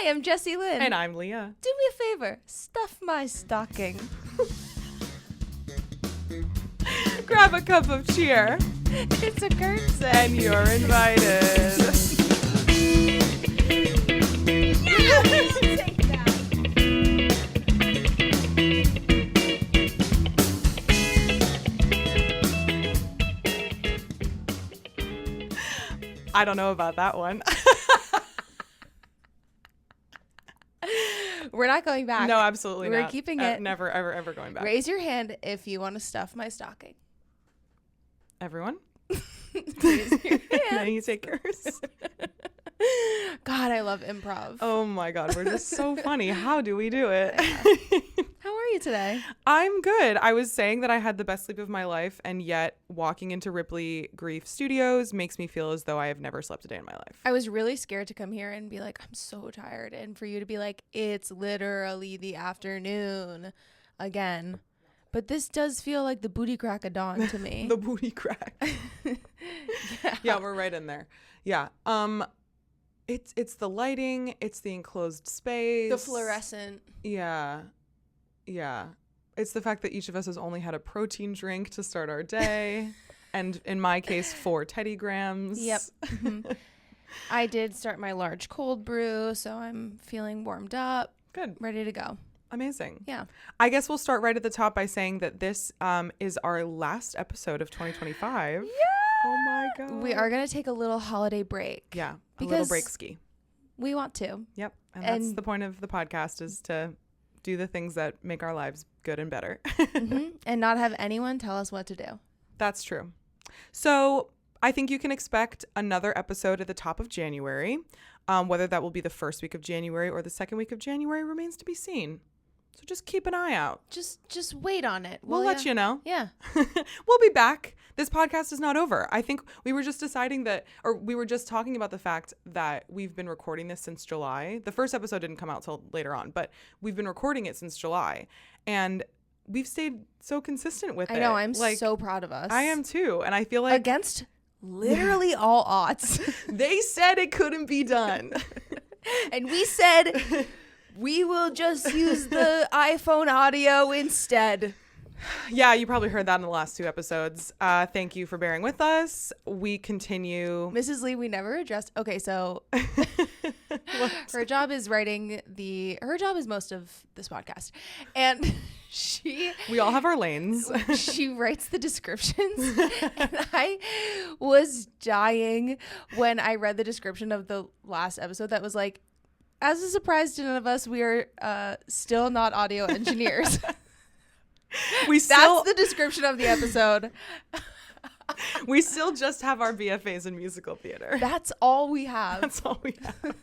I'm Jessie Lynn. And I'm Leah. Do me a favor. Stuff my stocking. Grab a cup of cheer. It's a curtsy. And you're invited. Yeah, we'll take that. I don't know about that one. We're not going back. No, absolutely not. We're keeping it. Never, ever going back. Raise your hand if you want to stuff my stocking. Everyone? Raise your hand. Then you take yours. God, I love improv. Oh my God, we're just so funny. How do we do it? How are you today? I'm good. I was saying that I had the best sleep of my life, and yet walking into Ripley Grief Studios makes me feel as though I have never slept a day in my life. I was really scared to come here and be like, I'm so tired. And for you to be like, it's literally the afternoon again. But this does feel like the booty crack of dawn to me. The booty crack. Yeah, we're right in there. Yeah. It's the lighting, it's the enclosed space. The fluorescent. Yeah. It's the fact that each of us has only had a protein drink to start our day. And in my case, 4 Teddy Grams. Yep. Mm-hmm. I did start my large cold brew, so I'm feeling warmed up. Good. Ready to go. Amazing. Yeah. I guess we'll start right at the top by saying that this is our last episode of 2025. Yeah. Oh my God. We are going to take a little holiday break. Yeah. A Because little break ski. We want to. Yep. And that's the point of the podcast, is to do the things that make our lives good and better. Mm-hmm. And not have anyone tell us what to do. That's true. So I think you can expect another episode at the top of January. Whether that will be the first week of January or the second week of January remains to be seen. So just keep an eye out. Just wait on it. We'll let you know. Yeah. We'll be back. This podcast is not over. I think we were just deciding that, or we were just talking about the fact that we've been recording this since July. The first episode didn't come out till later on, but we've been recording it since July. And we've stayed so consistent with it. I know. I'm so proud of us. I am too. And I feel like against literally all odds. They said it couldn't be done. And we said we will just use the iPhone audio instead. Yeah, you probably heard that in the last 2 episodes. Thank you for bearing with us. We continue. Mrs. Lee, we never addressed. Okay, so her job is her job is most of this podcast. And we all have our lanes. She writes the descriptions. And I was dying when I read the description of the last episode that was like, as a surprise to none of us, we are still not audio engineers. That's the description of the episode. We still just have our BFAs in musical theater. That's all we have. That's all we have.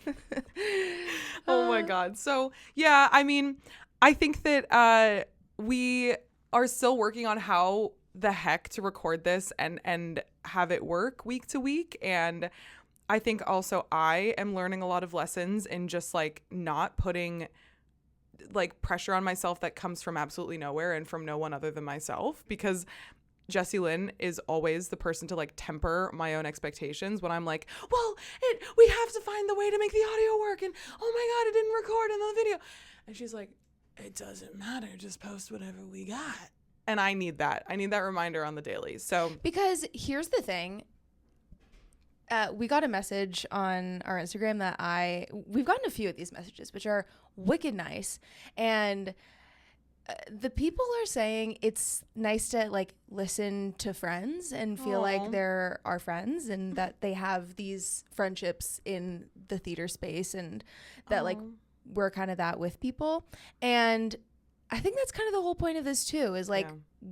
Oh my God. So yeah, I mean, I think that we are still working on how the heck to record this and have it work week to week. And I think also I am learning a lot of lessons in just like not putting like pressure on myself that comes from absolutely nowhere and from no one other than myself, because Jessie Lynn is always the person to like temper my own expectations when I'm like, well, we have to find the way to make the audio work, and oh my God, it didn't record in the video. And she's like, it doesn't matter, just post whatever we got. And I need that reminder on the daily. So because here's the thing. We got a message on our Instagram that we've gotten a few of these messages, which are wicked nice. And the people are saying it's nice to like listen to friends and feel like they're our friends and that they have these friendships in the theater space, and that like we're kind of that with people. And I think that's kind of the whole point of this too, is like,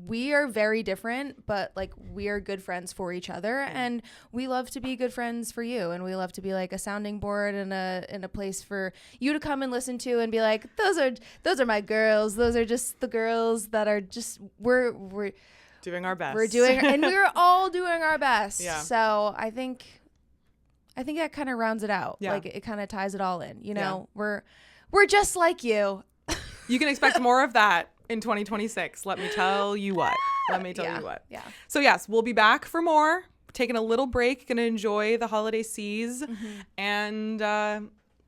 we are very different, but like we are good friends for each other, and we love to be good friends for you, and we love to be like a sounding board and a place for you to come and listen to and be like, those are my girls. Those are just the girls that are just we're doing our best. And we're all doing our best. Yeah. So I think that kind of rounds it out. Yeah. Like it kind of ties it all in. You know, we're just like you. You can expect more of that in 2026. Let me tell you what. Yeah. So yes, we'll be back for more. Taking a little break, gonna enjoy the holiday seas, and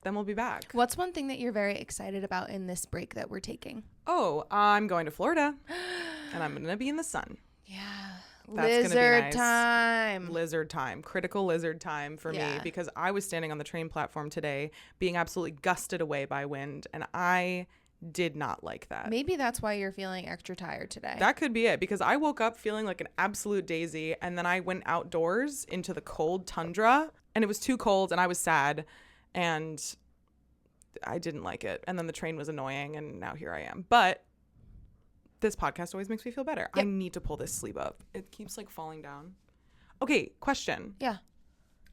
then we'll be back. What's one thing that you're very excited about in this break that we're taking? Oh, I'm going to Florida and I'm going to be in the sun. Yeah. That's lizard gonna be nice. time. Lizard time. Critical lizard time for me, because I was standing on the train platform today being absolutely gusted away by wind, and I did not like that. Maybe that's why you're feeling extra tired today. That could be it, because I woke up feeling like an absolute daisy, and then I went outdoors into the cold tundra, and it was too cold, and I was sad, and I didn't like it. And then the train was annoying, and now here I am. But this podcast always makes me feel better. Yep. I need to pull this sleeve up. It keeps like falling down. Okay, question. Yeah.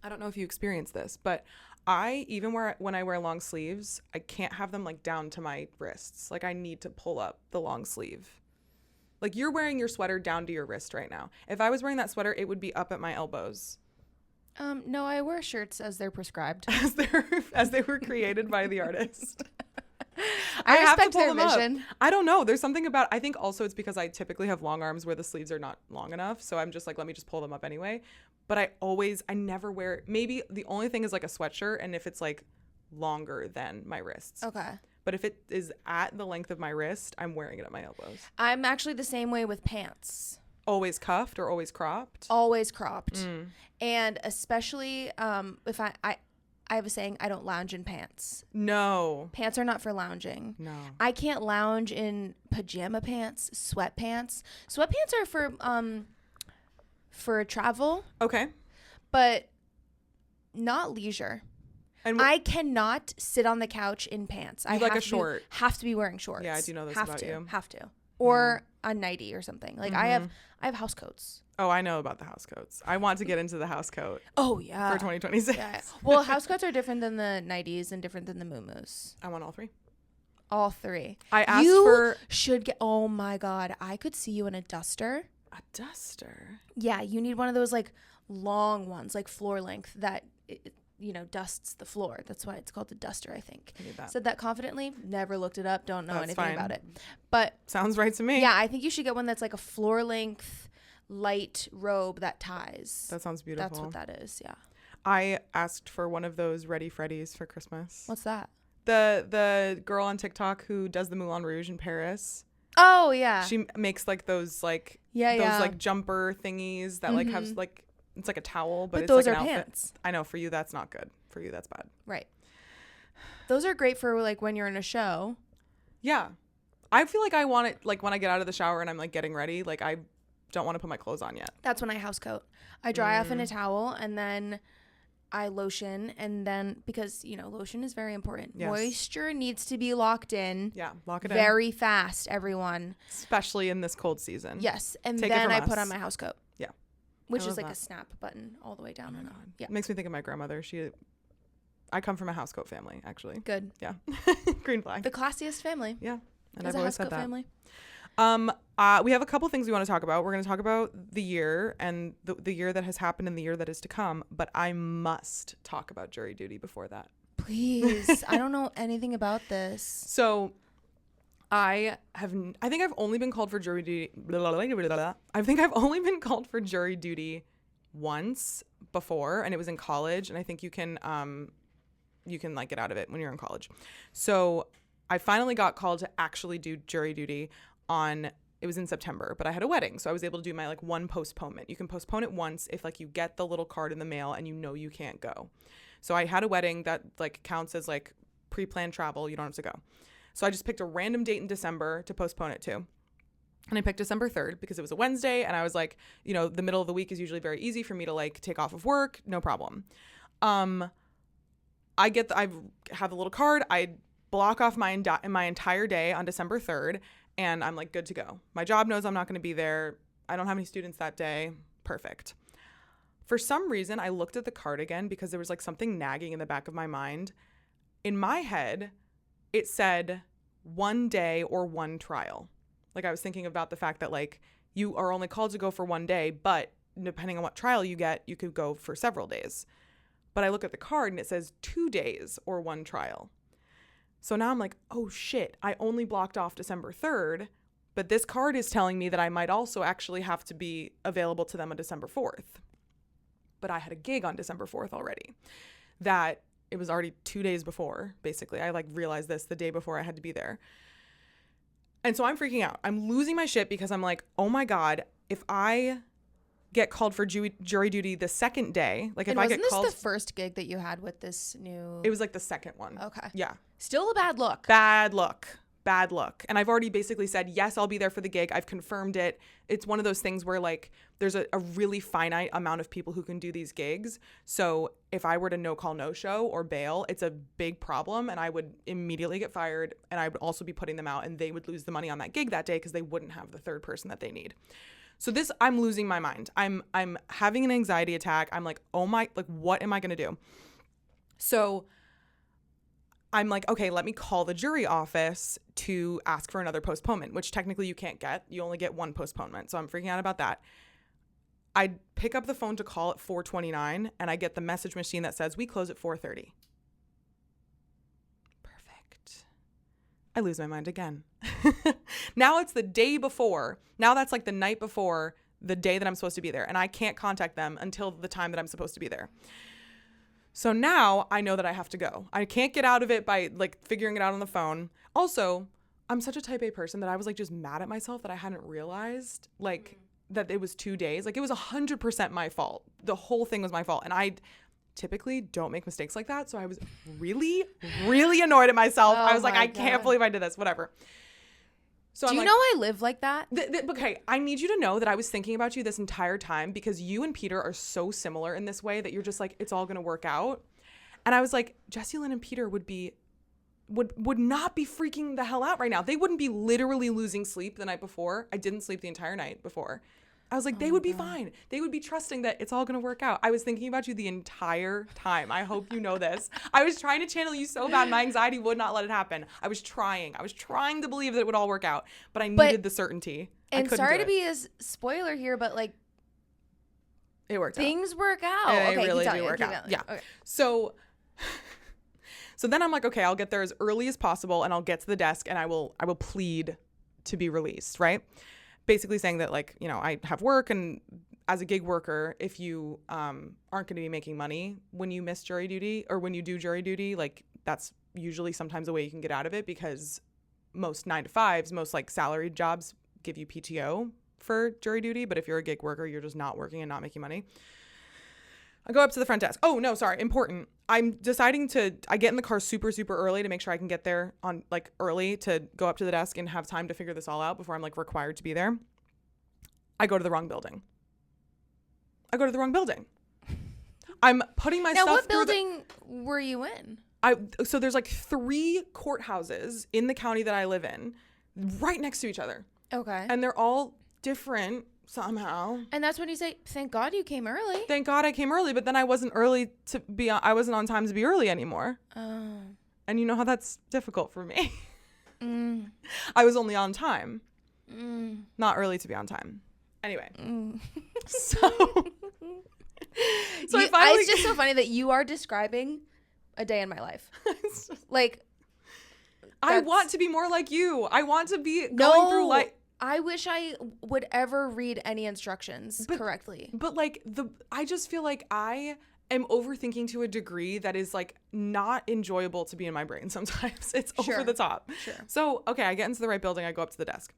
I don't know if you experienced this, but when I wear long sleeves, I can't have them like down to my wrists. Like I need to pull up the long sleeve. Like you're wearing your sweater down to your wrist right now. If I was wearing that sweater, it would be up at my elbows. No, I wear shirts as they're prescribed. As they were created by the artist. I respect their vision. I don't know. There's something about, I think also it's because I typically have long arms where the sleeves are not long enough. So I'm just like, let me just pull them up anyway. But I never wear, maybe the only thing is like a sweatshirt. And if it's like longer than my wrists. Okay. But if it is at the length of my wrist, I'm wearing it at my elbows. I'm actually the same way with pants. Always cuffed or always cropped? Always cropped. And especially if I have a saying, I don't lounge in pants. No. Pants are not for lounging. No. I can't lounge in pajama pants, sweatpants. Sweatpants are for travel. Okay. But not leisure. And I cannot sit on the couch in pants. I like a short. Have to be wearing shorts. Yeah, I do know this about you. Have to. Or a nightie or something. Like I have house coats. Oh, I know about the house coats. I want to get into the house coat. Oh, yeah. For 2026. Yeah. Well, house coats are different than the nighties and different than the muumuus. I want all three. All three. I asked you should get, oh my God. I could see you in a duster. A duster? Yeah. You need one of those like long ones, like floor length that, dusts the floor. That's why it's called a duster, I think. I need that. Said that confidently. Never looked it up. Don't know anything fine. about it. But sounds right to me. Yeah. I think you should get one that's like a floor length light robe that ties. That sounds beautiful. That's what that is. Yeah. I asked for one of those Ready Freddies for Christmas. What's that? The girl on TikTok who does the Moulin Rouge in Paris. Oh yeah. She makes like those like like jumper thingies that like have like it's like a towel, but it's those like are an pants. Outfit. I know for you that's not good. For you that's bad. Right. Those are great for like when you're in a show. Yeah. I feel like I want it like when I get out of the shower and I'm like getting ready, like I don't want to put my clothes on yet. That's when I house coat. I dry off in a towel and then I lotion, and then because lotion is very important. Yes. Moisture needs to be locked in. Yeah, lock it in very fast, everyone. Especially in this cold season. Yes, and then I put on my house coat. Yeah, which is like a snap button all the way down and on. Yeah, it makes me think of my grandmother. I come from a house coat family, actually. Good. Yeah, green flag. The classiest family. Yeah, and I've always said that. Family. We have a couple things we want to talk about. We're going to talk about the year and the year that has happened and the year that is to come. But I must talk about jury duty before that. Please. I don't know anything about this. So I think I've only been called for jury duty. I think I've only been called for jury duty once before, and it was in college. And I think you can like get out of it when you're in college. So I finally got called to actually do jury duty it was in September, but I had a wedding. So I was able to do my like one postponement. You can postpone it once if like you get the little card in the mail and you can't go. So I had a wedding that like counts as like pre-planned travel. You don't have to go. So I just picked a random date in December to postpone it to. And I picked December 3rd because it was a Wednesday. And I was like, the middle of the week is usually very easy for me to like take off of work. No problem. I have a little card. I block off my entire day on December 3rd. And I'm like good to go. My job knows I'm not going to be there. I don't have any students that day. Perfect. For some reason, I looked at the card again because there was like something nagging in the back of my mind. In my head, it said 1 day or 1 trial. Like I was thinking about the fact that like you are only called to go for 1 day, but depending on what trial you get, you could go for several days. But I look at the card and it says 2 days or 1 trial. So now I'm like, oh shit, I only blocked off December 3rd, but this card is telling me that I might also actually have to be available to them on December 4th. But I had a gig on December 4th already that it was already 2 days before, basically. I like realized this the day before I had to be there. And so I'm freaking out. I'm losing my shit because I'm like, oh my God, if I get called for jury duty the second day, like if I get called. Wasn't this the first gig that you had with this new? It was like the second one. Okay. Yeah. Still a bad look. Bad look. And I've already basically said, yes, I'll be there for the gig. I've confirmed it. It's one of those things where like there's a really finite amount of people who can do these gigs. So if I were to no call, no show or bail, it's a big problem and I would immediately get fired and I would also be putting them out and they would lose the money on that gig that day because they wouldn't have the third person that they need. So this, I'm losing my mind. I'm having an anxiety attack. I'm like, oh my, like, what am I going to do? So I'm like, okay, let me call the jury office to ask for another postponement, which technically you can't get. You only get one postponement. So I'm freaking out about that. I pick up the phone to call at 4:29 and I get the message machine that says we close at 4:30. Perfect. I lose my mind again. Now it's the day before. Now that's like the night before the day that I'm supposed to be there. And I can't contact them until the time that I'm supposed to be there. So now I know that I have to go. I can't get out of it by like figuring it out on the phone. Also, I'm such a type A person that I was like just mad at myself that I hadn't realized like that it was 2 days. Like it was 100% my fault. The whole thing was my fault. And I typically don't make mistakes like that. So I was really, really annoyed at myself. I was like, I can't believe I did this, whatever. So Do you know I live like that? Okay, I need you to know that I was thinking about you this entire time because you and Peter are so similar in this way that you're just like, it's all going to work out. And I was like, Jessie, Lynn, and Peter would not be freaking the hell out right now. They wouldn't be literally losing sleep the night before. I didn't sleep the entire night before. I was like, they would be fine. They would be trusting that it's all going to work out. I was thinking about you the entire time. I hope you know this. I was trying to channel you so bad. My anxiety would not let it happen. I was trying to believe that it would all work out, but I needed the certainty. And sorry to be a spoiler here, but like, it worked out. Things work out. They okay, really do work out. Yeah. Okay. So then I'm like, okay, I'll get there as early as possible and I'll get to the desk and I will plead to be released, right? Basically saying that like, you know, I have work and as a gig worker, if you aren't going to be making money when you miss jury duty or when you do jury duty, like that's usually sometimes a way you can get out of it because most 9-to-5s, most like salaried jobs give you PTO for jury duty. But if you're a gig worker, you're just not working and not making money. I go up to the front desk. Oh, no, sorry. Important. I get in the car super, super early to make sure I can get there on like early to go up to the desk and have time to figure this all out before I'm like required to be there. I go to the wrong building. I'm putting myself Now, what building were you in? So there's like 3 courthouses in the county that I live in right next to each other. Okay. And they're all different somehow. And that's when you say, thank God you came early. Thank God I came early, but then I wasn't I wasn't on time to be early anymore. Oh. And you know how that's difficult for me. I was only on time. Not early to be on time. Anyway. So it's just so funny that you are describing a day in my life. Like, I want to be more like you. I want to be going through life. I wish I would ever read any instructions correctly. But like I just feel like I am overthinking to a degree that is like not enjoyable to be in my brain sometimes. It's over the top. Sure. So, okay, I get into the right building. I go up to the desk.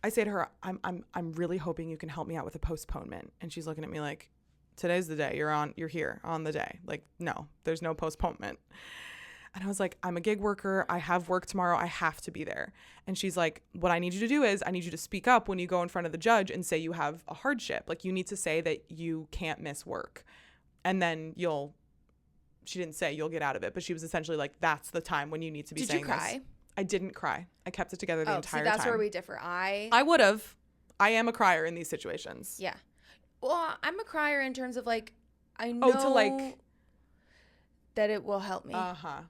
I say to her, I'm really hoping you can help me out with a postponement. And she's looking at me like, today's the day. You're here on the day. Like, no, there's no postponement. And I was like, I'm a gig worker. I have work tomorrow. I have to be there. And she's like, what I need you to do is I need you to speak up when you go in front of the judge and say you have a hardship. Like, you need to say that you can't miss work. And then she didn't say you'll get out of it, but she was essentially like, that's the time when you need to be saying this. Did you cry? I didn't cry. I kept it together the entire time. That's where we differ. I would have. I am a crier in these situations. Yeah. Well, I'm a crier in terms of like, I know that it will help me.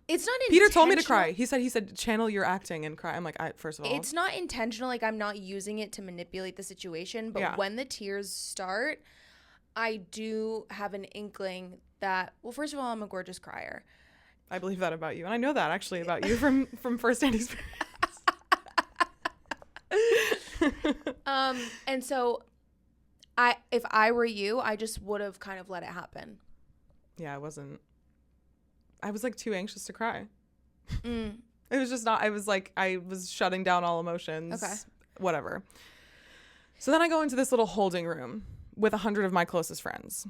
It's not intentional. Peter told me to cry. He said channel your acting and cry. I'm like, first of all, it's not intentional. Like, I'm not using it to manipulate the situation. But when the tears start, I do have an inkling that, well, first of all, I'm a gorgeous crier. I believe that about you. And I know that actually about you from firsthand experience. And so if I were you, I just would have kind of let it happen. Yeah, I was like too anxious to cry. Mm. It was just not, I was like, I was shutting down all emotions. Okay. Whatever. So then I go into this little holding room with 100 of my closest friends.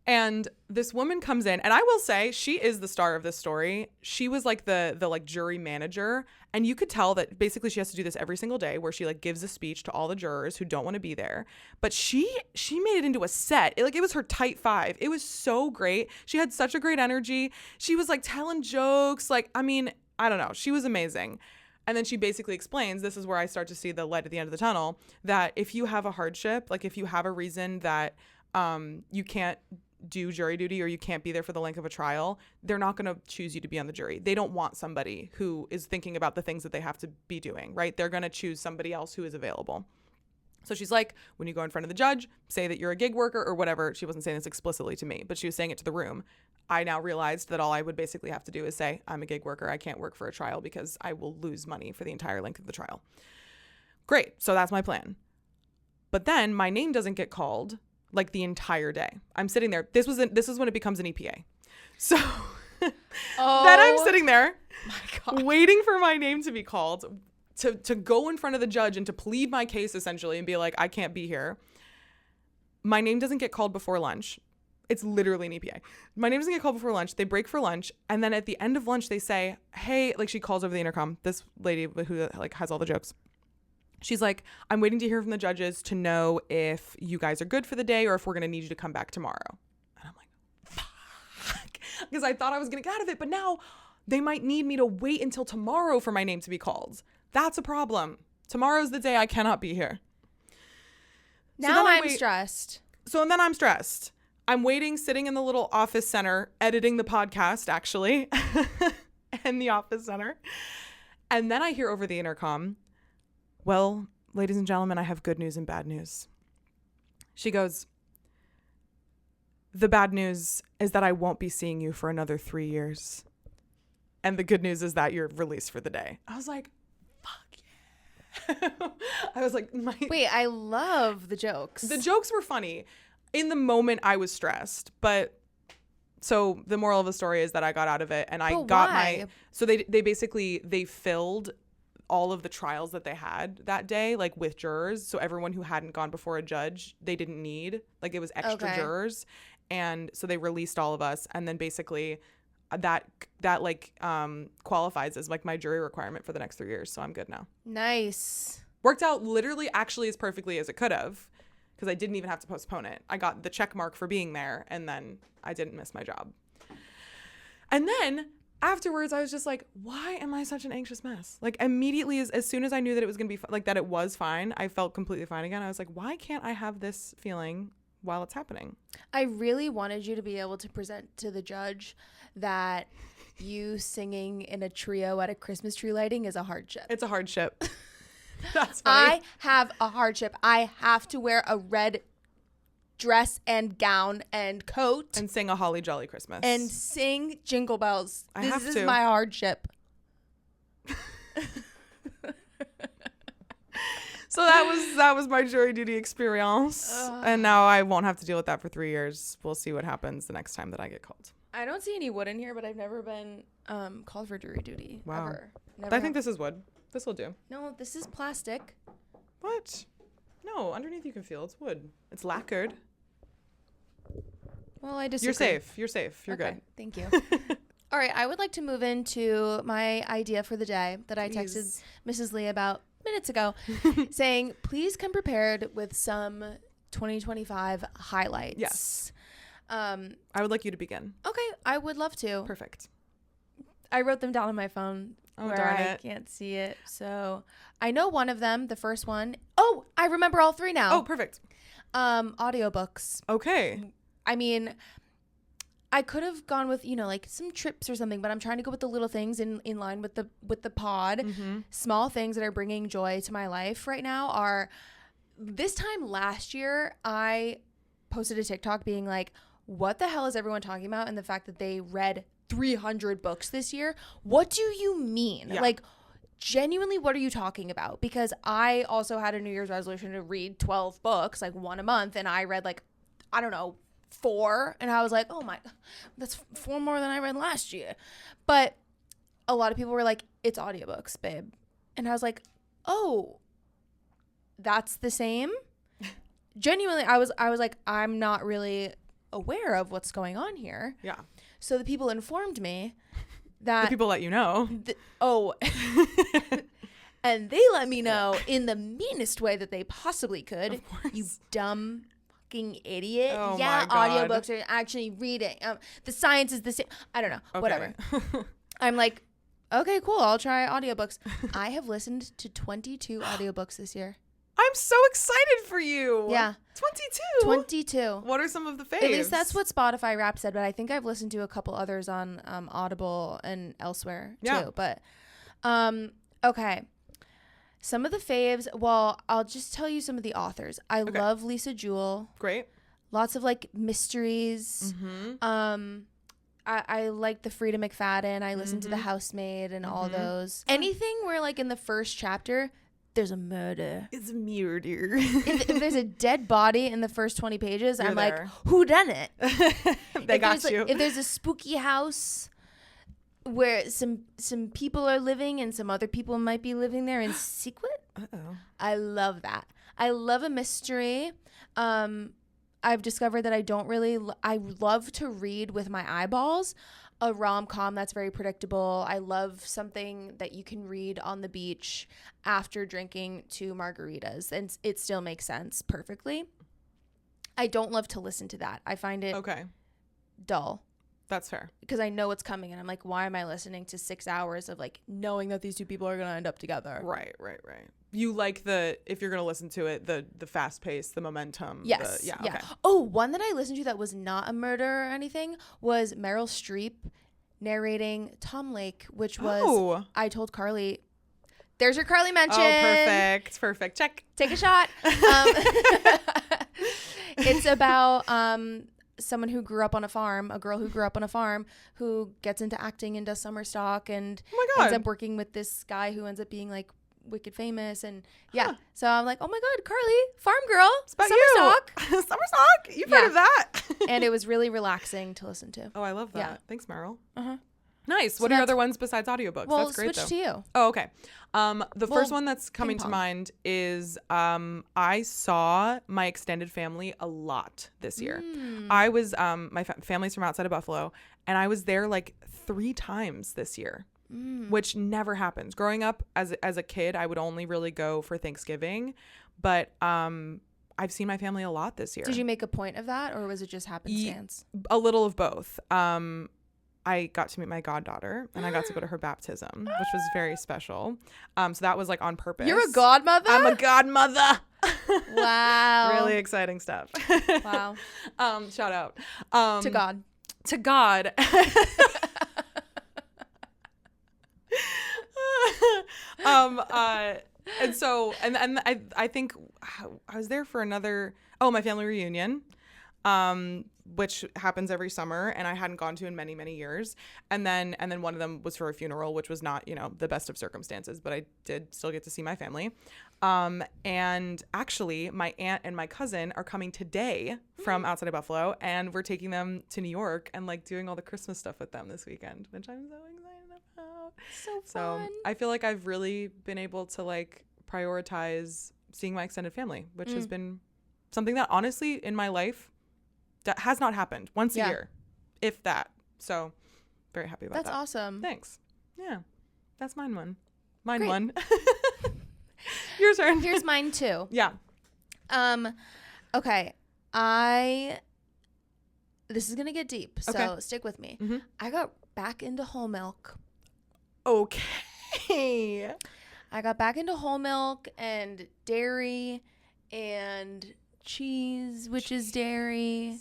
And this woman comes in, and I will say she is the star of this story. She was like the like jury manager, and you could tell that basically she has to do this every single day where she like gives a speech to all the jurors who don't want to be there. But she made it into a set. It was her tight five. It was so great. She had such a great energy. She was like telling jokes. Like, I mean, I don't know. She was amazing. And then she basically explains, this is where I start to see the light at the end of the tunnel, that if you have a hardship, like if you have a reason that you can't do jury duty or you can't be there for the length of a trial, they're not going to choose you to be on the jury. They don't want somebody who is thinking about the things that they have to be doing, right? They're going to choose somebody else who is available. So she's like, when you go in front of the judge, say that you're a gig worker or whatever. She wasn't saying this explicitly to me, but she was saying it to the room. I now realized that all I would basically have to do is say, I'm a gig worker. I can't work for a trial because I will lose money for the entire length of the trial. Great. So that's my plan. But then my name doesn't get called like the entire day. I'm sitting there. This is when it becomes an EPA. So then I'm sitting there waiting for my name to be called to go in front of the judge and to plead my case essentially and be like, I can't be here. My name doesn't get called before lunch. It's literally an EPA. My name doesn't get called before lunch. They break for lunch. And then at the end of lunch, they say, hey, like she calls over the intercom, this lady who like has all the jokes. She's like, I'm waiting to hear from the judges to know if you guys are good for the day or if we're going to need you to come back tomorrow. And I'm like, fuck. Because I thought I was going to get out of it. But now they might need me to wait until tomorrow for my name to be called. That's a problem. Tomorrow's the day I cannot be here. Now I'm stressed. So then I'm stressed. I'm waiting, sitting in the little office center, editing the podcast, actually, in the office center. And then I hear over the intercom, well, ladies and gentlemen, I have good news and bad news. She goes, the bad news is that I won't be seeing you for another 3 years. And the good news is that you're released for the day. I was like, fuck yeah. I was like, wait, I love the jokes. The jokes were funny. In the moment, I was stressed. But so the moral of the story is that I got out of it and I got my. So they basically filled all of the trials that they had that day, like with jurors. So everyone who hadn't gone before a judge, they didn't need, like it was extra jurors. And so they released all of us. And then basically that like qualifies as like my jury requirement for the next 3 years. So I'm good now. Nice. Worked out literally actually as perfectly as it could have because I didn't even have to postpone it. I got the check mark for being there and then I didn't miss my job. And then afterwards, I was just like, why am I such an anxious mess? Like immediately as soon as I knew that it was going to be like that it was fine, I felt completely fine again. I was like, why can't I have this feeling while it's happening? I really wanted you to be able to present to the judge that you singing in a trio at a Christmas tree lighting is a hardship. It's a hardship. That's funny. I have a hardship. I have to wear a red dress and gown and coat and sing a Holly Jolly Christmas and sing Jingle Bells. This is my hardship. So that was my jury duty experience. And now I won't have to deal with that for 3 years. We'll see what happens the next time that I get called. I don't see any wood in here, but I've never been called for jury duty. Wow. Ever. I think this is wood. This will do. No, this is plastic. What? No, underneath you can feel it's wood. It's lacquered. Well, I disagree. You're safe. You're okay, good. Thank you. All right, I would like to move into my idea for the day that I texted Mrs. Lee about minutes ago, saying, please come prepared with some 2025 highlights. Yes. I would like you to begin. Okay, I would love to. Perfect. I wrote them down on my phone where I can't see it. So I know one of them, the first one. Oh, I remember all three now. Oh, perfect. Audiobooks. Okay. I mean, I could have gone with, like some trips or something, but I'm trying to go with the little things in line with the pod. Mm-hmm. Small things that are bringing joy to my life right now are, this time last year, I posted a TikTok being like, what the hell is everyone talking about? And the fact that they read 300 books this year. What do you mean? Yeah. Like, genuinely, what are you talking about? Because I also had a New Year's resolution to read 12 books, like one a month. And I read like, I don't know, 4, and I was like, oh my, that's 4 more than I read last year. But a lot of people were like, it's audiobooks, babe. And I was like, oh, that's the same? Genuinely, I was like, I'm not really aware of what's going on here. Yeah. So the people informed me that... The people let you know. And they let me know in the meanest way that they possibly could. Of course. You dumb fucking idiot. Oh yeah, my God. audiobooks are actually reading. The science is the same. I don't know. Okay. Whatever. I'm like, okay, cool. I'll try audiobooks. I have listened to 22 audiobooks this year. I'm so excited for you. Yeah. 22? 22. What are some of the faves? At least that's what Spotify Wrapped said, but I think I've listened to a couple others on Audible and elsewhere too. But okay. Some of the faves, well, I'll just tell you some of the authors. I love Lisa Jewell. Great. Lots of like mysteries. Mm-hmm. I like the Frida McFadden. I listened to The Housemaid and all those. Anything where like in the first chapter there's a murder. It's a murder. if there's a dead body in the first 20 pages, You're I'm there. like, who done it? They got you. If there's a spooky house where some people are living and some other people might be living there in secret, I love that. I love a mystery. I've discovered that I don't really I love to read with my eyeballs. A rom-com that's very predictable. I love something that you can read on the beach after drinking 2 margaritas and it still makes sense perfectly. I don't love to listen to that. I find it dull. That's fair. Because I know what's coming and I'm like, why am I listening to 6 hours of like knowing that these 2 people are going to end up together? Right. You like if you're going to listen to it, the fast pace, the momentum. Yes. Okay. Oh, one that I listened to that was not a murder or anything was Meryl Streep narrating Tom Lake, which was, I told Carly, there's your Carly mention. Oh, perfect. Check. Take a shot. It's about someone who grew up on a farm, a girl who grew up on a farm who gets into acting and does summer stock and ends up working with this guy who ends up being like wicked famous and so I'm like, oh my god, Carly, farm girl, summer stock. Summer stock, you've heard of that. And it was really relaxing to listen to. I love that. Thanks, Meryl. So Nice. What are other ones besides audiobooks? Well, that's great switch though. to you. Oh, okay. The first one that's coming to mind is I saw my extended family a lot this year. I was my family's from outside of Buffalo, and I was there like 3 times this year. Which never happens. Growing up as a kid, I would only really go for Thanksgiving, but I've seen my family a lot this year. Did you make a point of that, or was it just happenstance? A little of both. I got to meet my goddaughter, and I got to go to her baptism, which was very special. So that was like on purpose. You're a godmother? I'm a godmother. Wow. Really exciting stuff. Wow. Shout out. To God. To God. And so I think I was there for another my family reunion, which happens every summer, and I hadn't gone to in many, many years. And then one of them was for a funeral, which was not, the best of circumstances, but I did still get to see my family. And actually my aunt and my cousin are coming today from outside of Buffalo, and we're taking them to New York and like doing all the Christmas stuff with them this weekend, which I'm so excited about. So fun. So I feel like I've really been able to like prioritize seeing my extended family, which has been something that honestly in my life that has not happened once a year, if that. So very happy about that. That's awesome. Thanks. Yeah. That's mine one. Mine Great. one. Your turn. Here's mine too. Yeah. Okay. This is going to get deep, so stick with me. Mm-hmm. I got back into whole milk. Okay. I got back into whole milk and dairy and cheese, which is dairy.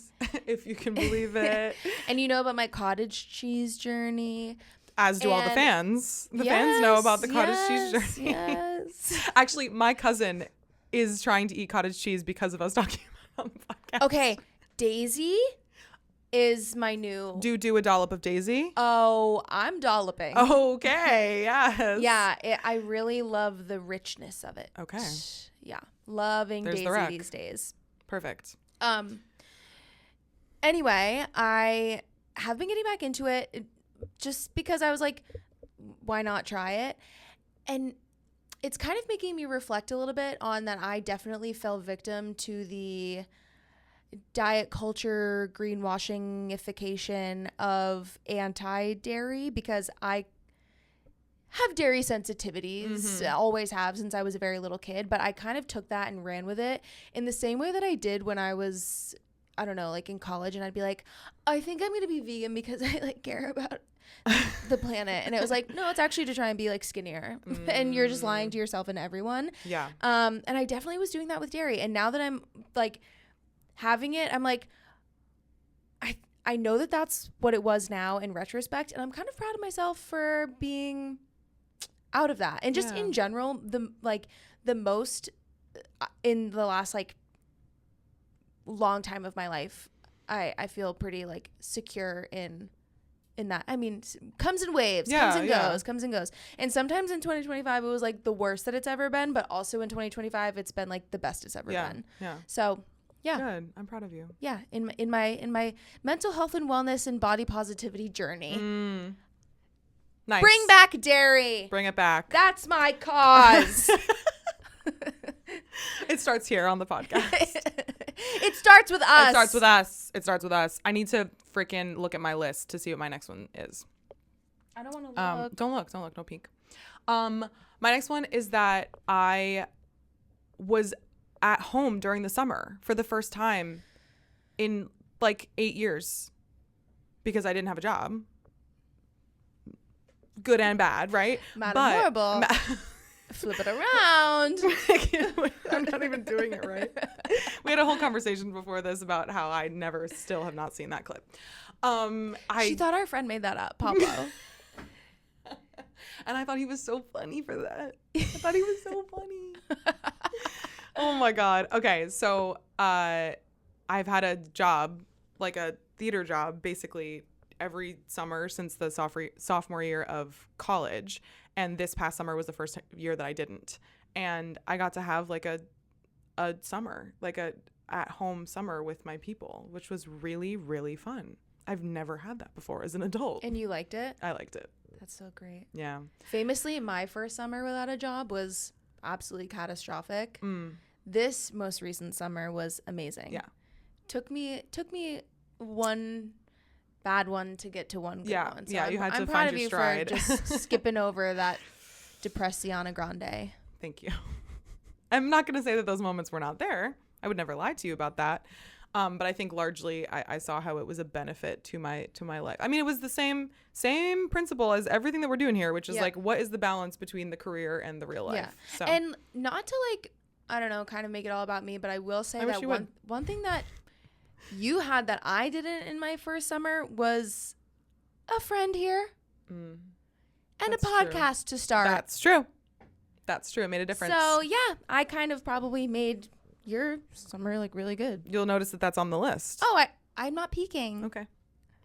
If you can believe it. And you know about my cottage cheese journey. As do all the fans. The fans know about the cottage cheese journey. Yes. Actually, my cousin is trying to eat cottage cheese because of us talking about it on the podcast. Okay. Daisy is my new... Do a dollop of Daisy. Oh, I'm dolloping. Okay, yes. Yeah, I really love the richness of it. Okay. Yeah. Loving Daisy these days. There's the rec. Perfect. Daisy. Daisy. Daisy. Daisy. Daisy. Daisy. Daisy. Daisy. Daisy. Daisy. Daisy. Daisy. Daisy. Daisy. Daisy. Daisy. Anyway, I have been getting back into it just because I was like, why not try it? And it's kind of making me reflect a little bit on that I definitely fell victim to the diet culture greenwashingification of anti-dairy because I have dairy sensitivities, always have since I was a very little kid, but I kind of took that and ran with it in the same way that I did when I was, I don't know, like in college, and I'd be like, I think I'm going to be vegan because I like care about the planet. And it was like, no, it's actually to try and be like skinnier. And you're just lying to yourself and everyone. Yeah. And I definitely was doing that with dairy. And now that I'm like having it, I'm like, I know that that's what it was now in retrospect. And I'm kind of proud of myself for being out of that. And just in general, the most in the last like long time of my life, I feel pretty like secure in that. I mean, comes in waves, comes and goes. And sometimes in 2025 it was like the worst that it's ever been, but also in 2025 it's been like the best it's ever been. Yeah. So yeah. Good. I'm proud of you. Yeah. In my mental health and wellness and body positivity journey. Nice. Bring back dairy. Bring it back. That's my cause. It starts here on the podcast. It starts with us. It starts with us. I need to freaking look at my list to see what my next one is. I don't want to look. Don't look. No peek. My next one is that I was at home during the summer for the first time in like 8 years because I didn't have a job. Good and bad, right? Horrible. Flip it around. I'm not even doing it right. We had a whole conversation before this about how I still have not seen that clip. She thought our friend made that up, Pablo. And I thought he was so funny for that. I thought he was so funny. Oh my God. Okay, so I've had a job, like a theater job, basically every summer since the sophomore year of college. And this past summer was the first year that I didn't. And I got to have like a summer, like a at-home summer with my people, which was really, really fun. I've never had that before as an adult. And you liked it? I liked it. That's so great. Yeah. Famously, my first summer without a job was absolutely catastrophic. This most recent summer was amazing. Yeah. Took me one bad one to get to one good one. So you had to I'm proud find of your you stride. for just skipping over that depressed Ariana Grande. Thank you. I'm not going to say that those moments were not there. I would never lie to you about that. But I think largely I saw how it was a benefit to my life. I mean, it was the same principle as everything that we're doing here, which is like, what is the balance between the career and the real life? Yeah. So. And not to like, I don't know, kind of make it all about me, but I will say that one thing that you had that I didn't in my first summer was a friend here and a podcast to start. That's true. It made a difference. So yeah, I kind of probably made your summer like really good. You'll notice that that's on the list. Oh, I'm not peeking. Okay.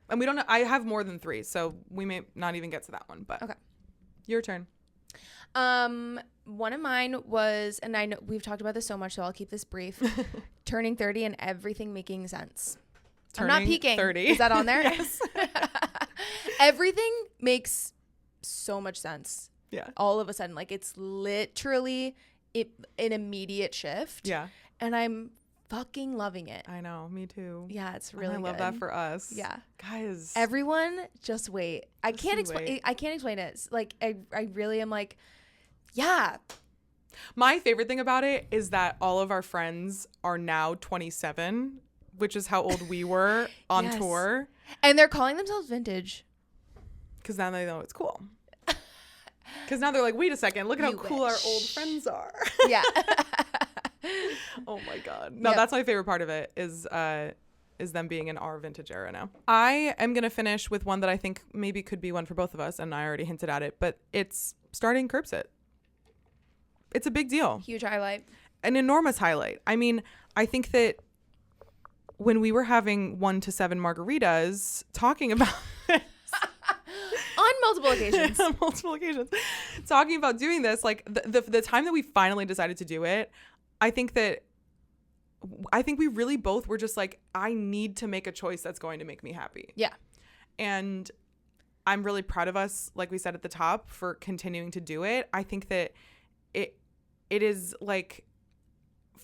And we don't know. I have more than 3, so we may not even get to that one. But okay, your turn. One of mine was, and I know we've talked about this so much, so I'll keep this brief. Turning 30 and everything making sense. I'm not peeking. 30. Is that on there? Yes. Everything makes so much sense. Yeah. All of a sudden, like it's literally an immediate shift. Yeah. And I'm fucking loving it. I know. Me too. Yeah, it's really good. I love that for us. Yeah. Guys. Everyone, just wait. I can't explain it. It's like I really am like, yeah. My favorite thing about it is that all of our friends are now 27, which is how old we were on tour. And they're calling themselves vintage. Because now they know it's cool. Because now they're like, wait a second, look at how cool our old friends are. Yeah. Oh my God. No, that's my favorite part of it is them being in our vintage era now. I am going to finish with one that I think maybe could be one for both of us, and I already hinted at it, but it's starting Curbsit. It's a big deal. Huge highlight. An enormous highlight. I mean, I think that when we were having 1 to 7 margaritas talking about this, on multiple occasions, talking about doing this, like the time that we finally decided to do it, I think that I think we really both were just like, I need to make a choice that's going to make me happy. Yeah. And I'm really proud of us, like we said at the top, for continuing to do it. I think that it is like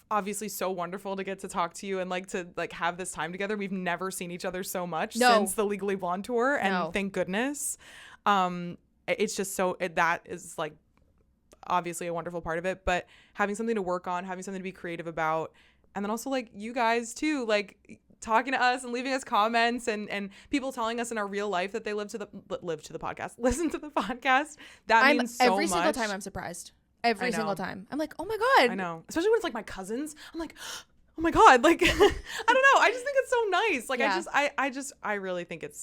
obviously so wonderful to get to talk to you and like to like have this time together. We've never seen each other so much since the Legally Blonde tour, and thank goodness. It's just so that is like obviously a wonderful part of it, but having something to work on, having something to be creative about, and then also like you guys too, like talking to us and leaving us comments and people telling us in our real life that they listen to the podcast. That means so much. Every single time I'm surprised. Every single time. I'm like, oh my God. I know. Especially when it's like my cousins. I'm like, oh my God. Like, I don't know. I just think it's so nice. Like, yeah. I really think it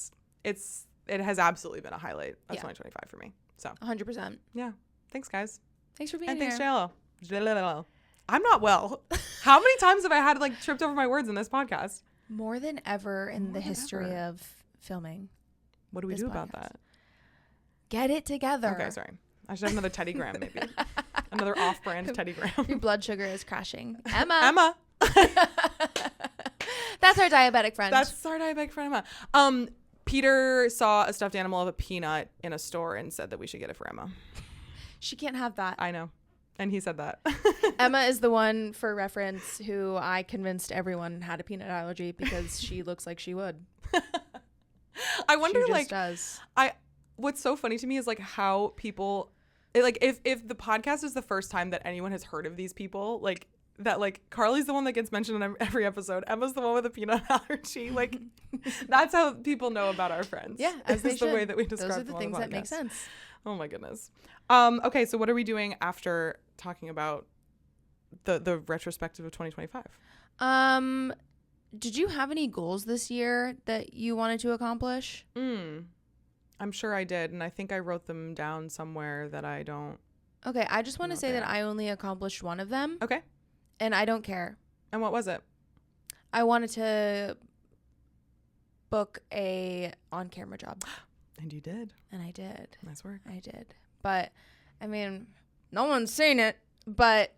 has absolutely been a highlight of 2025 for me. So 100%. Yeah. Thanks, guys. Thanks for being here. And thanks, JLo. I'm not well. How many times have I had like tripped over my words in this podcast? More than ever in the history of filming. What do we do about that? Get it together. Okay, sorry. I should have another Teddy Graham, maybe. Another off-brand Teddy Graham. Your blood sugar is crashing. Emma. Emma. That's our diabetic friend. Emma. Peter saw a stuffed animal of a peanut in a store and said that we should get it for Emma. She can't have that. I know. And he said that. Emma is the one, for reference, who I convinced everyone had a peanut allergy because she looks like she would. I wonder, she like, does. What's so funny to me is like how people, like, if the podcast is the first time that anyone has heard of these people, like that, like Carly's the one that gets mentioned in every episode. Emma's the one with a peanut allergy. Like, that's how people know about our friends. Yeah, as they should. The way that we describe those are the things that make sense. Oh my goodness. Okay, so what are we doing after talking about the retrospective of 2025? Did you have any goals this year that you wanted to accomplish? I'm sure I did, and I think I wrote them down somewhere that I don't. Okay, I just want to say that I only accomplished one of them. Okay. And I don't care. And what was it? I wanted to book a on-camera job. And you did. And I did. Nice work. I did. But, I mean, no one's seen it, but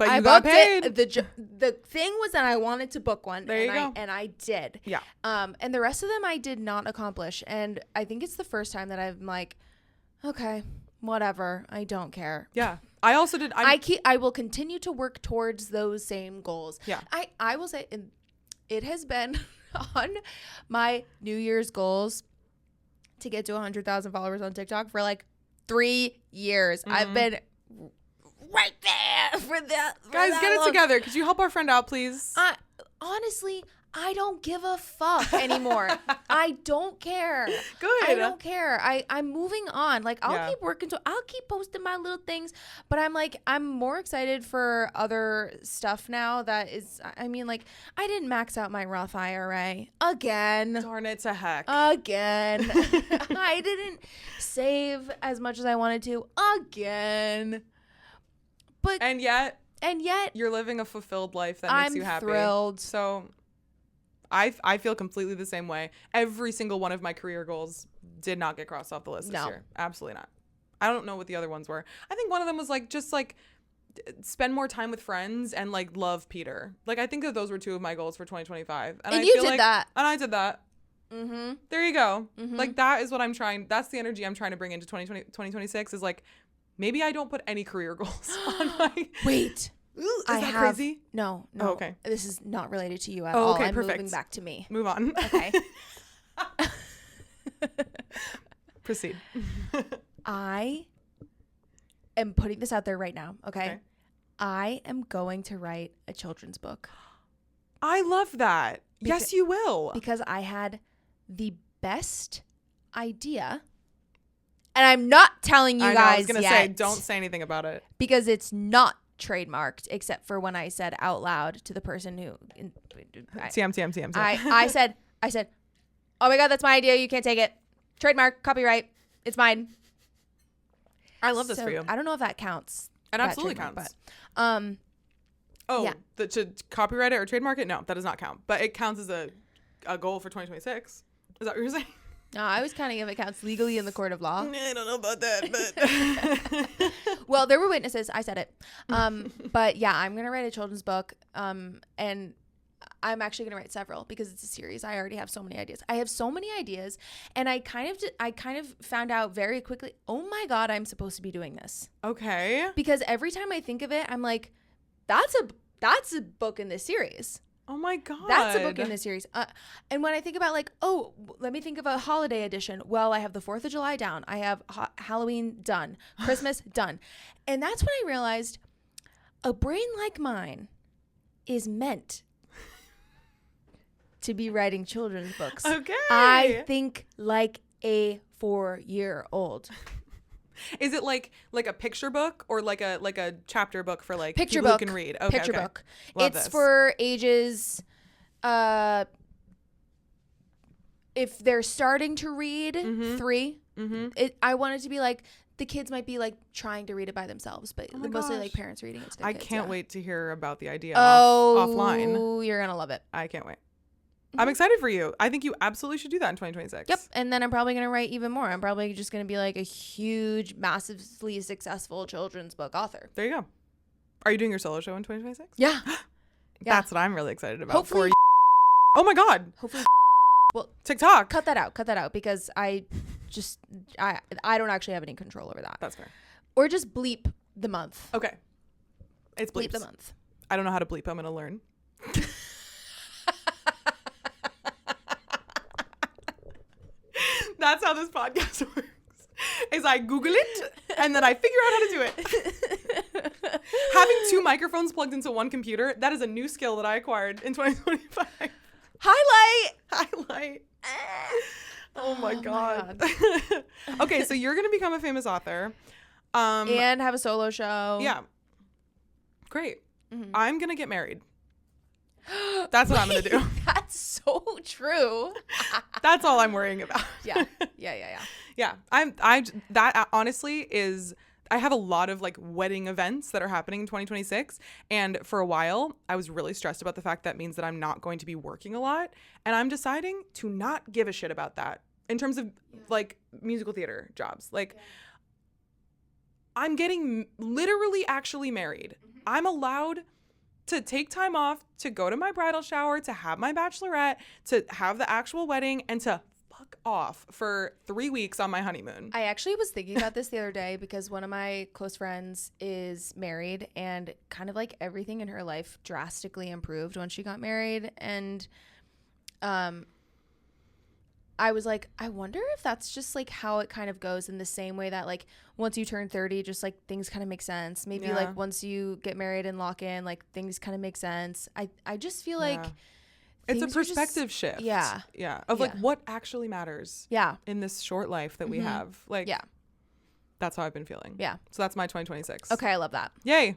you got paid. The thing was that I wanted to book one. There you go. And I did. Yeah. And the rest of them I did not accomplish. And I think it's the first time that I'm like, okay, whatever. I don't care. Yeah. I also did. I will continue to work towards those same goals. Yeah. I will say it has been on my New Year's goals to get to 100,000 followers on TikTok for like 3 years. Mm-hmm. I've been right there for that. Guys, get it together. Could you help our friend out, please? Honestly, I don't give a fuck anymore. I don't care. Good. I don't care. I'm moving on. Like, I'll keep working. I'll keep posting my little things. But I'm more excited for other stuff now that is, I mean, like, I didn't max out my Roth IRA. Again. Darn it to heck. Again. I didn't save as much as I wanted to. Again. But. And yet. You're living a fulfilled life that makes you happy. I'm thrilled. So. I feel completely the same way. Every single one of my career goals did not get crossed off the list this year. Absolutely not. I don't know what the other ones were. I think one of them was like just like spend more time with friends and like love Peter. Like I think that those were two of my goals for 2025. And you did that. And I did that. Mm-hmm. There you go. Mm-hmm. Like that is what I'm trying. That's the energy I'm trying to bring into 2026 is like maybe I don't put any career goals on my. Wait. Is that crazy? No. Oh, okay. This is not related to you at all. Okay, I'm perfect. moving back to me. Move on. Okay. Proceed. I am putting this out there right now, okay? I am going to write a children's book. I love that. Yes, you will. Because I had the best idea. And I'm not telling you guys I was going to say, yet, don't say anything about it. Because it's not trademarked, except for when I said out loud to the person who TM. I said, oh my God, that's my idea. You can't take it. Trademark, copyright. It's mine. I love this for you. I don't know if that counts. It absolutely counts. But, to copyright it or trademark it? No, that does not count. But it counts as a goal for 2026. Is that what you're saying? No, I was counting if it counts legally in the court of law. I don't know about that, but Well, there were witnesses. I said it. But yeah, I'm going to write a children's book. And I'm actually going to write several because it's a series. I already have so many ideas. I have so many ideas. And I kind of found out very quickly, oh my God, I'm supposed to be doing this. Okay. Because every time I think of it, I'm like, that's a book in this series. Oh my God. That's a book in this series. And when I think about like, oh, let me think of a holiday edition. Well, I have the 4th of July down. I have Halloween done. Christmas done. And that's when I realized a brain like mine is meant to be writing children's books. Okay. I think like a 4-year-old. Is it like a picture book or like a chapter book for like Picture people book. who can read? Okay, Picture okay. book. Love It's this. for ages if they're starting to read 3. I want it to be like the kids might be like trying to read it by themselves, but mostly gosh. like parents reading it to their I kids. can't Yeah. wait to hear about the idea offline. Oh, you're gonna love it. I can't wait. I'm excited for you. I think you absolutely should do that in 2026. Yep. And then I'm probably going to write even more. I'm probably just going to be like a huge, massively successful children's book author. There you go. Are you doing your solo show in 2026? Yeah. That's what I'm really excited about. Hopefully. Oh my God. Hopefully. Well, TikTok. cut that out because I don't actually have any control over that. That's fair. Or just bleep the month. Okay. It's bleeps. Bleep the month. I don't know how to bleep. I'm going to learn. That's how this podcast works. Is I Google it and then I figure out how to do it. Having 2 microphones plugged into one computer, that is a new skill that I acquired in 2025. Highlight. Oh my God. Okay, so you're going to become a famous author. And have a solo show. Yeah. Great. Mm-hmm. I'm going to get married. That's what I'm going to do. That's so true. That's all I'm worrying about. Yeah. Yeah. That honestly is, I have a lot of like wedding events that are happening in 2026. And for a while, I was really stressed about the fact that means that I'm not going to be working a lot. And I'm deciding to not give a shit about that in terms of like musical theater jobs. Like I'm getting literally actually married. Mm-hmm. I'm allowed to take time off, to go to my bridal shower, to have my bachelorette, to have the actual wedding, and to fuck off for 3 weeks on my honeymoon. I actually was thinking about this the other day because one of my close friends is married and kind of like everything in her life drastically improved when she got married. And I was like, I wonder if that's just like how it kind of goes in the same way that like once you turn 30, just like things kind of make sense. Maybe like once you get married and lock in, like things kind of make sense. I just feel like it's a perspective shift. Yeah. Yeah. Of like what actually matters. Yeah. In this short life that we have. Like, yeah. That's how I've been feeling. Yeah. So that's my 2026. Okay. I love that. Yay.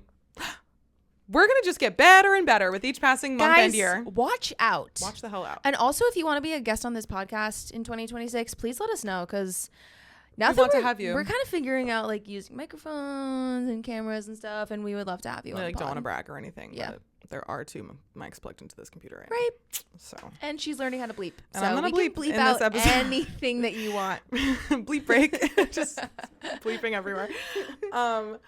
We're going to just get better and better with each passing month and year. Watch out. Watch the hell out. And also, if you want to be a guest on this podcast in 2026, please let us know because now we want to have you. We're kind of figuring out like using microphones and cameras and stuff, and we would love to have you. I like don't want to brag or anything. Yeah. But there are 2 mics plugged into this computer right now. So. And she's learning how to bleep. And so I'm gonna we bleep can bleep in out this episode. anything that you want. Bleep break. Just bleeping everywhere. Oh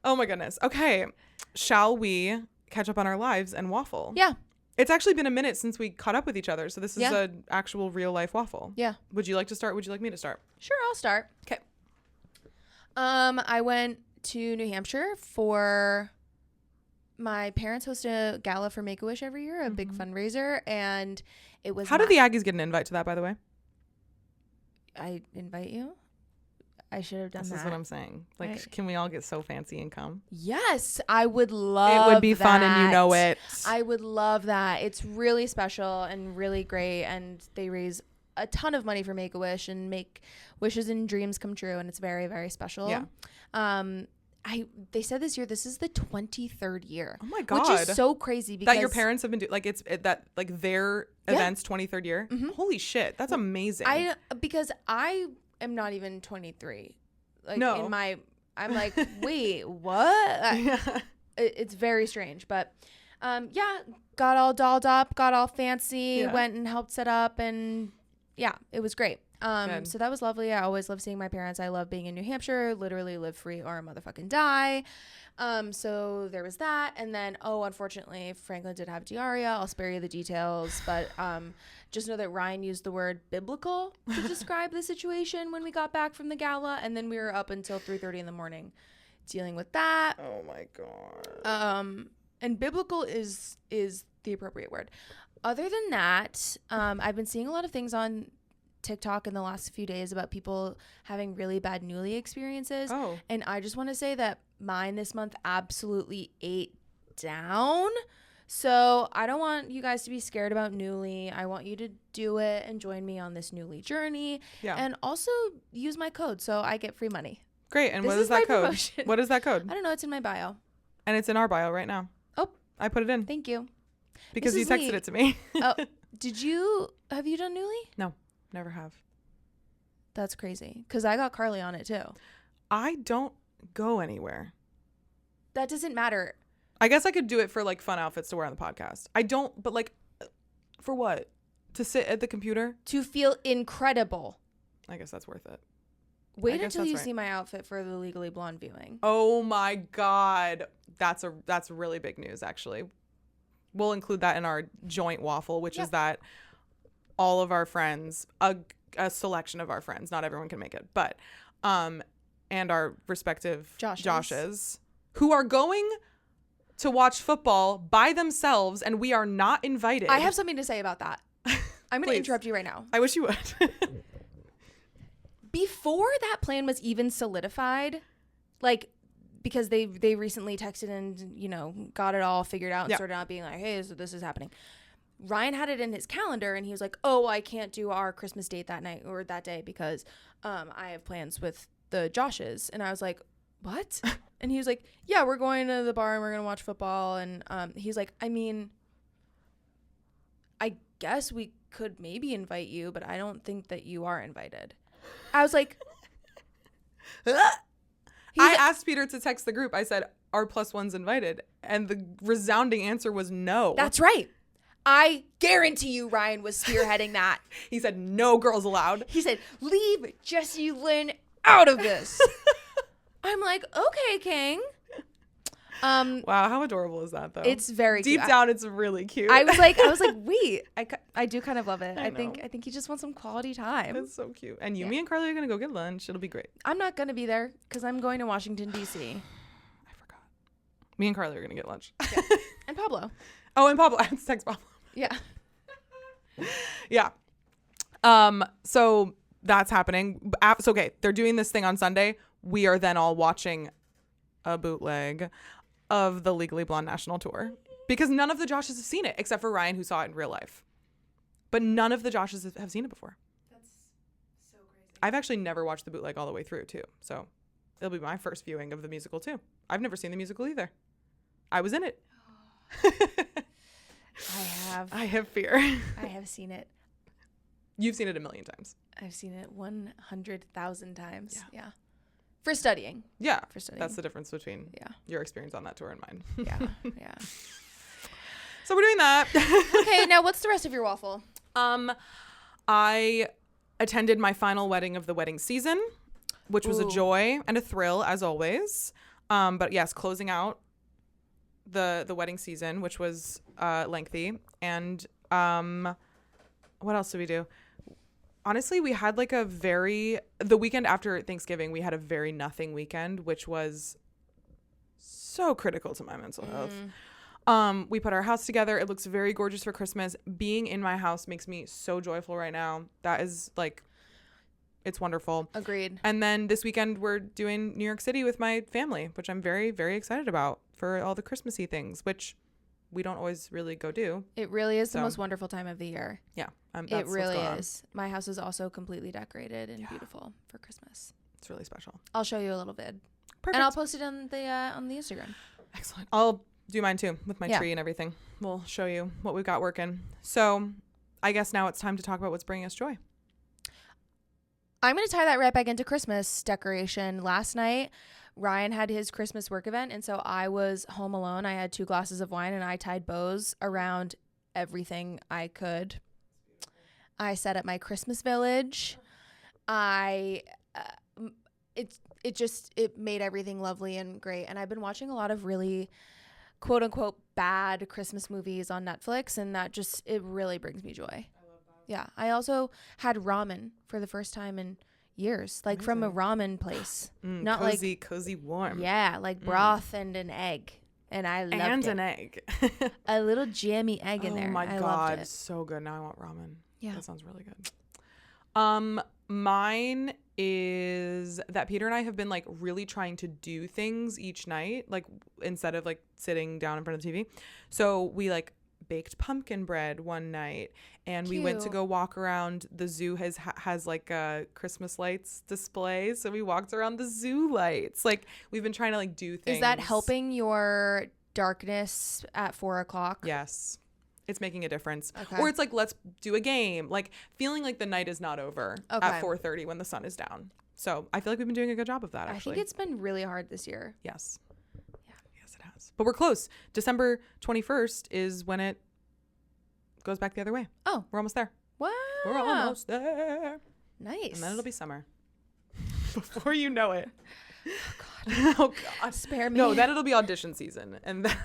my goodness. Okay. Shall we catch up on our lives and waffle? Yeah. It's actually been a minute since we caught up with each other, so this is an actual real life waffle. Yeah. Would you like to start? Would you like me to start? Sure, I'll start. Okay. I went to New Hampshire for my parents host a gala for Make-A-Wish every year, a big fundraiser, and it was How did the Aggies get an invite to that, by the way? I invite you? I should have done that. This is what I'm saying. Like, can we all get so fancy and come? Yes, I would love it would be that. fun and you know it. I would love that. It's really special and really great, and they raise a ton of money for Make-A-Wish and make wishes and dreams come true, and it's very, very special. Yeah. They said this year this is the 23rd year. Oh my God. Which is so crazy because that your parents have been doing their events 23rd year. Mm-hmm. Holy shit, that's amazing. Because I am not even 23. Like no. I'm like, wait, what? It's very strange, but got all dolled up, got all fancy, went and helped set up, and yeah, it was great. Good. So that was lovely. I always love seeing my parents. I love being in New Hampshire. Literally live free or motherfucking die. So there was that. And then, unfortunately, Franklin did have diarrhea. I'll spare you the details. But just know that Ryan used the word biblical to describe the situation when we got back from the gala. And then we were up until 3:30 in the morning dealing with that. Oh, my God. And biblical is the appropriate word. Other than that, I've been seeing a lot of things on TikTok in the last few days about people having really bad Newly experiences. Oh. And I just want to say that mine this month absolutely ate down. So I don't want you guys to be scared about Newly. I want you to do it and join me on this Newly journey. Yeah. And also use my code so I get free money. Great. And This what is is that my code? promotion. What is that code? I don't know. It's in my bio. And it's in our bio right now. Oh. I put it in. Thank you. Because This you is texted neat. it to me. Have you done Newly? No, never have. That's crazy. Because I got Carly on it too. I don't go anywhere. That doesn't matter. I guess I could do it for like fun outfits to wear on the podcast. I don't, but like, for what? To sit at the computer? To feel incredible. I guess that's worth it. Wait guess until that's you right. see my outfit for the Legally Blonde viewing. Oh my God. That's really big news, actually. We'll include that in our joint waffle, which is that all of our friends, a selection of our friends, not everyone can make it, but, and our respective Joshes, who are going to watch football by themselves, and we are not invited. I have something to say about that. I'm going to Please. interrupt you right now. I wish you would. Before that plan was even solidified, like, because they recently texted and, you know, got it all figured out and started out being like, hey, so this is happening. Ryan had it in his calendar and he was like, oh, I can't do our Christmas date that night or that day because I have plans with the Joshes. And I was like, what? And he was like, yeah, we're going to the bar and we're going to watch football. And he's like, I mean, I guess we could maybe invite you, but I don't think that you are invited. I was like, I asked Peter to text the group. I said, are +1s invited? And the resounding answer was no. That's right. I guarantee you Ryan was spearheading that. He said, no girls allowed. He said, leave Jesse Lynn out of this. I'm like, okay, King. Wow, how adorable is that, though? It's very deep cute. down. It's really cute. I was like, wait, I do kind of love it. I think he just wants some quality time. It's so cute. And me and Carly are gonna go get lunch. It'll be great. I'm not gonna be there because I'm going to Washington D.C. I forgot. Me and Carly are gonna get lunch. Yeah. And Pablo. Oh, and Pablo. I have to text Pablo. Yeah. Yeah. So that's happening. So okay, they're doing this thing on Sunday. We are then all watching a bootleg of the Legally Blonde National Tour because none of the Joshes have seen it except for Ryan, who saw it in real life. But none of the Joshes have seen it before. That's so crazy. I've actually never watched the bootleg all the way through too. So it'll be my first viewing of the musical too. I've never seen the musical either. I was in it. I have fear. I have seen it. You've seen it a million times. I've seen it 100,000 times. Yeah. For studying. Yeah. For studying. That's the difference between your experience on that tour and mine. Yeah. So we're doing that. Okay, now what's the rest of your waffle? I attended my final wedding of the wedding season, which was a joy and a thrill as always. But yes, closing out the wedding season, which was lengthy. And what else did we do? Honestly, we had like the weekend after Thanksgiving, we had a very nothing weekend, which was so critical to my mental health. We put our house together. It looks very gorgeous for Christmas. Being in my house makes me so joyful right now. That is like, it's wonderful. Agreed. And then this weekend we're doing New York City with my family, which I'm very, very excited about for all the Christmassy things, which we don't always really go do. It really is the most wonderful time of the year. Yeah. It really is. My house is also completely decorated and beautiful for Christmas. It's really special. I'll show you a little vid. Perfect. And I'll post it on the Instagram. Excellent. I'll do mine too with my tree and everything. We'll show you what we've got working. So I guess now it's time to talk about what's bringing us joy. I'm going to tie that right back into Christmas decoration. Last night, Ryan had his Christmas work event, and so I was home alone. I had 2 glasses of wine, and I tied bows around everything I could. I set up my Christmas village. I it made everything lovely and great. And I've been watching a lot of really quote unquote bad Christmas movies on Netflix, and that just, it really brings me joy. I love that. Yeah. I also had ramen for the first time in years, like from a ramen place. Not cozy warm. Yeah, like broth and an egg. And I loved it. An egg. A little jammy egg in there. Oh my I God, loved it. so good. Now I want ramen. Yeah. That sounds really good. Mine is that Peter and I have been like really trying to do things each night, like instead of like sitting down in front of the TV. So we like baked pumpkin bread one night, and we went to go walk around. The zoo has like a Christmas lights display, so we walked around the zoo lights. Like we've been trying to like do things. Is that helping your darkness at 4:00? Yes. It's making a difference. Okay. Or it's like, let's do a game. Like feeling like the night is not over at 4:30 when the sun is down. So I feel like we've been doing a good job of that, actually. I think it's been really hard this year. Yes. Yeah. Yes, it has. But we're close. December 21st is when it goes back the other way. Oh. We're almost there. Wow. We're almost there. Nice. And then it'll be summer. Before you know it. Oh, God. Oh, God. Spare me. No, then it'll be audition season. And then...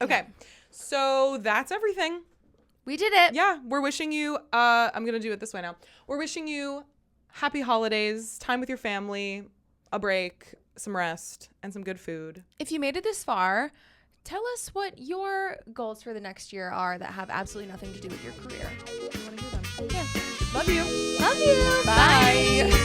Okay, so that's everything. We did it. Yeah, we're wishing you, I'm going to do it this way now. We're wishing you happy holidays, time with your family, a break, some rest, and some good food. If you made it this far, tell us what your goals for the next year are that have absolutely nothing to do with your career. I want to hear them. Yeah. Love you. Love you. Bye.